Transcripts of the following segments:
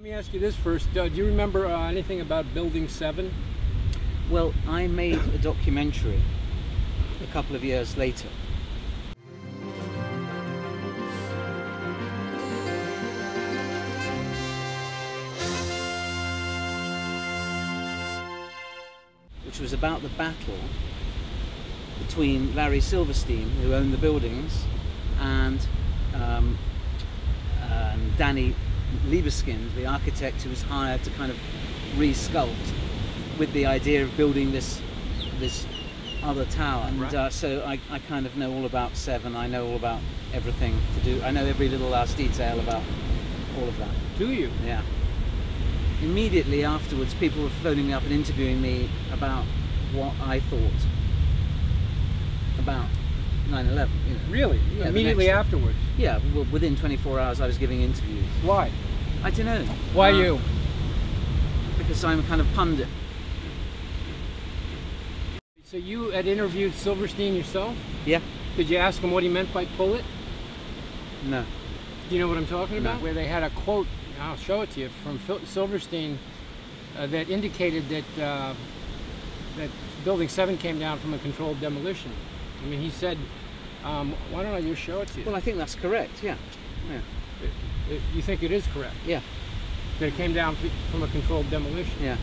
Let me ask you this first. Do you remember anything about Building 7? Well, I made a documentary a couple of years later. Which was about the battle between Larry Silverstein, who owned the buildings, and Danny Liebeskind, the architect who was hired to kind of re-sculpt with the idea of building this other tower. And so I kind of know all about 7. I know all about everything to do. I know every little last detail about all of that. Do you? Yeah. Immediately afterwards, people were phoning me up and interviewing me about what I thought about 9/11. You know. Really? Yeah, immediately afterwards? Yeah, well, within 24 hours I was giving interviews. Why? I don't know. Why you? Because I'm a kind of pundit. So you had interviewed Silverstein yourself? Yeah. Did you ask him what he meant by pull it? No. Do you know what I'm talking about? No. Where they had a quote, I'll show it to you, from Silverstein that indicated that that Building 7 came down from a controlled demolition. I mean, he said, why don't I just show it to you? Well, I think that's correct, yeah. You think it is correct? Yeah. That it came down from a controlled demolition? Yeah.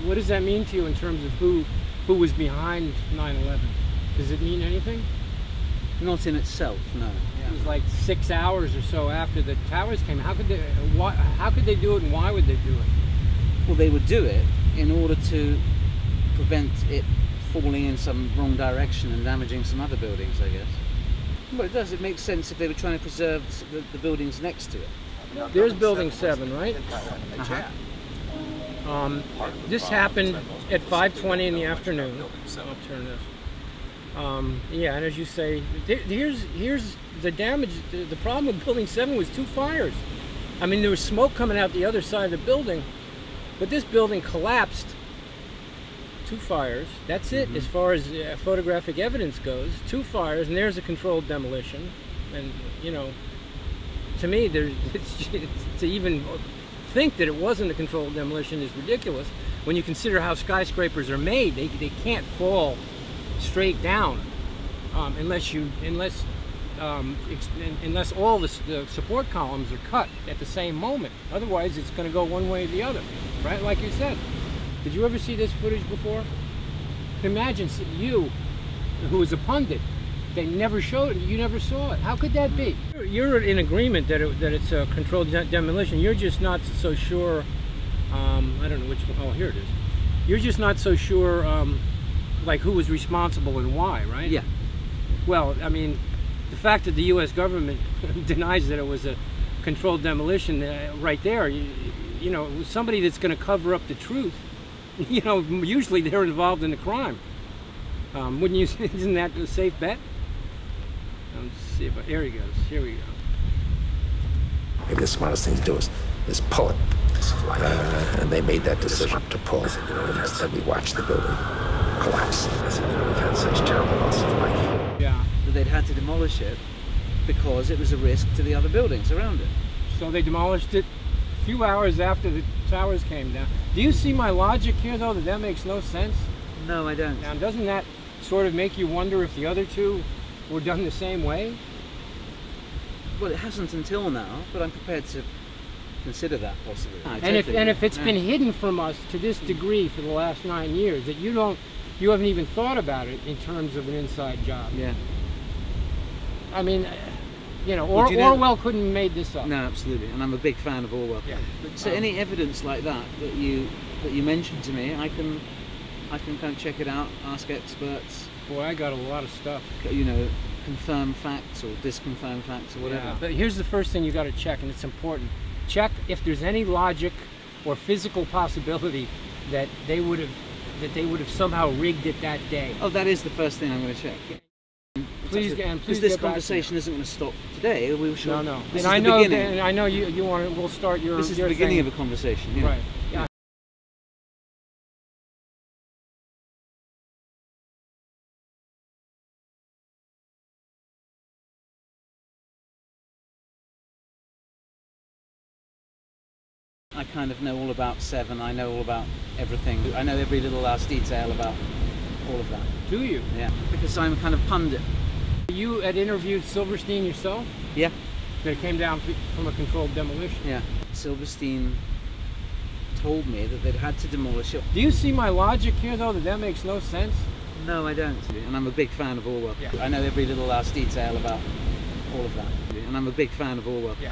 What does that mean to you in terms of who was behind 9/11? Does it mean anything? Not in itself, no. Yeah. It was like 6 hours or so after the towers came. How could they do it, and why would they do it? Well, they would do it in order to prevent it falling in some wrong direction and damaging some other buildings, I guess. Well, it does. It makes sense if they were trying to preserve the buildings next to it. There's Building 7, right? This happened at 5:20 in the afternoon. I'll turn this. Yeah, and as you say, here's the damage. The problem with Building 7 was 2 fires. I mean, there was smoke coming out the other side of the building, but this building collapsed. 2 fires. That's it as far as photographic evidence goes. 2 fires, and there's a controlled demolition. And you know, to me, to even think that it wasn't a controlled demolition is ridiculous. When you consider how skyscrapers are made, they can't fall straight down unless all the support columns are cut at the same moment. Otherwise, it's going to go one way or the other, right? Like you said. Did you ever see this footage before? Imagine you, who was a pundit, they never showed it. You never saw it. How could that be? You're in agreement that it's a controlled demolition. You're just not so sure. I don't know which one. Oh, here it is. You're just not so sure, like who was responsible and why, right? Yeah. Well, I mean, the fact that the U.S. government denies that it was a controlled demolition, right there, you know, somebody that's going to cover up the truth. You know, usually they're involved in the crime. Wouldn't you? Isn't that a safe bet? Let's see if here he goes. Here we go. Maybe the smartest thing to do is pull it. And they made that decision to pull. And we watched the building collapse. We've had such terrible loss of life. Yeah. But they'd had to demolish it because it was a risk to the other buildings around it. So they demolished it a few hours after the towers came down. Do you see my logic here, though, that makes no sense? No, I don't. Now, doesn't that sort of make you wonder if the other 2 were done the same way? Well, it hasn't until now, but I'm prepared to consider that possibility. And if it's been hidden from us to this degree for the last 9 years, that you haven't even thought about it in terms of an inside job. Yeah. I mean, you know, Orwell couldn't have made this up. No, absolutely, and I'm a big fan of Orwell. Yeah. So any evidence like that you mentioned to me, I can kind of check it out, ask experts. Boy, I got a lot of stuff. You know, confirm facts or disconfirm facts or whatever. Yeah, but here's the first thing you got to check, and it's important. Check if there's any logic or physical possibility that they would have somehow rigged it that day. Oh, that is the first thing I'm going to check. Please, because this conversation isn't going to stop today. We shall. No. This and is the beginning. And I know you want to. We'll start your. This is your the beginning thing. of a conversation. Yeah. Right. Yeah. I kind of know all about Seven. I know all about everything. I know every little last detail about all of that. Do you? Yeah, because I'm a kind of pundit. You had interviewed Silverstein yourself? Yeah. That came down from a controlled demolition? Yeah. Silverstein told me that they'd had to demolish it. Do you see my logic here, though, that makes no sense? No, I don't. And I'm a big fan of Orwell. Yeah. I know every little last detail about all of that. And I'm a big fan of Orwell. Yeah.